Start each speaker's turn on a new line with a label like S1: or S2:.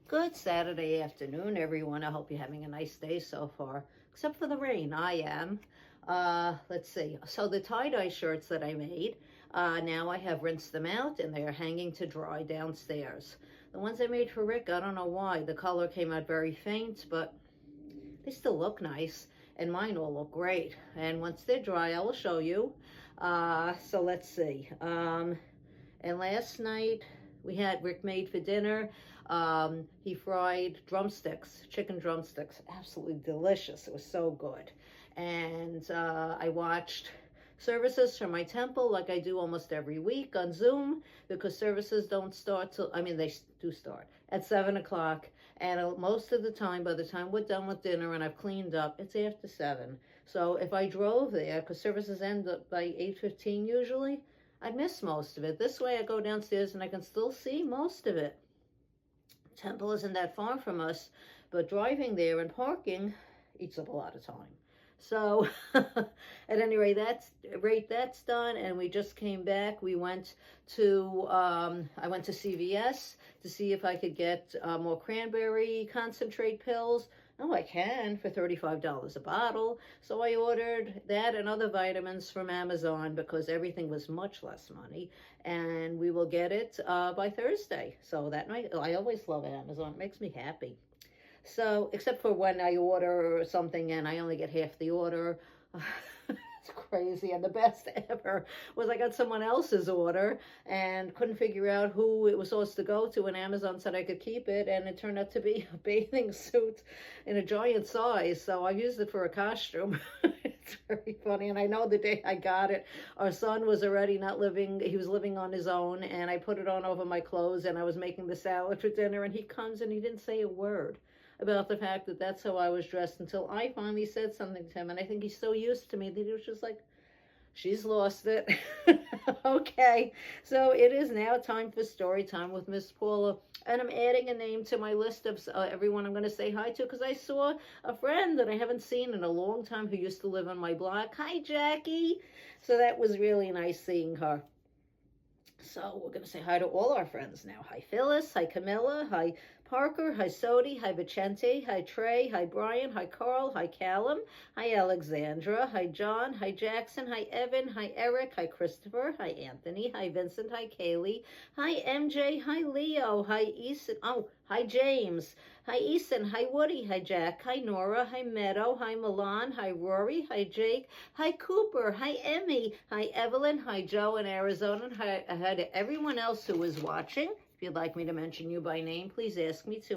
S1: Good Saturday afternoon, everyone. I hope you're having a nice day so far, except for the rain. I am. Let's see. So the tie-dye shirts that I made, now I have rinsed them out and they are hanging to dry downstairs. The ones I made for Rick, I don't know why. The color came out very faint, but they still look nice. And mine all look great. And once they're dry, I will show you. So let's see. And last night we had Rick made for dinner. He fried drumsticks, chicken drumsticks, absolutely delicious. It was so good. And I watched services from my temple like I do almost every week on Zoom, because services don't start till, I mean, they do start at 7 o'clock. And most of the time, by the time we're done with dinner and I've cleaned up, it's after 7. So if I drove there, because services end up by 8:15 usually, I'd miss most of it. This way I go downstairs and I can still see most of it. Temple isn't that far from us, but driving there and parking eats up a lot of time. So at any rate, that's done, and we just came back. We went to I went to CVS to see if I could get more cranberry concentrate pills. Oh, I can for $35 a bottle. So I ordered that and other vitamins from Amazon because everything was much less money, and we will get it by Thursday. So that night, I always love Amazon. It makes me happy. So, except for when I order something and I only get half the order. It's crazy. And the best ever was I got someone else's order and couldn't figure out who it was supposed to go to, and Amazon said I could keep it, and it turned out to be a bathing suit in a giant size. So I used it for a costume. It's very funny. And I know the day I got it, our son was already not living, he was living on his own, and I put it on over my clothes, and I was making the salad for dinner, and he comes and he didn't say a word about the fact that that's how I was dressed until I finally said something to him. And I think he's so used to me that he was just like, she's lost it. Okay, so it is now time for story time with Miss Paula. And I'm adding a name to my list of everyone I'm going to say hi to, because I saw a friend that I haven't seen in a long time who used to live on my block. Hi, Jackie. So that was really nice seeing her. So we're going to say hi to all our friends now. Hi, Phyllis. Hi, Camilla. Hi, Parker. Hi, Sodi. Hi, Vicente. Hi, Trey. Hi, Brian. Hi, Carl. Hi, Callum. Hi, Alexandra. Hi, John. Hi, Jackson. Hi, Evan. Hi, Eric. Hi, Christopher. Hi, Anthony. Hi, Vincent. Hi, Kaylee. Hi, MJ. Hi, Leo. Hi, Eason. Oh, hi, James. Hi, Eason. Hi, Woody. Hi, Jack. Hi, Nora. Hi, Meadow. Hi, Milan. Hi, Rory. Hi, Jake. Hi, Cooper. Hi, Emmy. Hi, Evelyn. Hi, Joe in Arizona. Hi to everyone else who is watching. If you'd like me to mention you by name, please ask me to.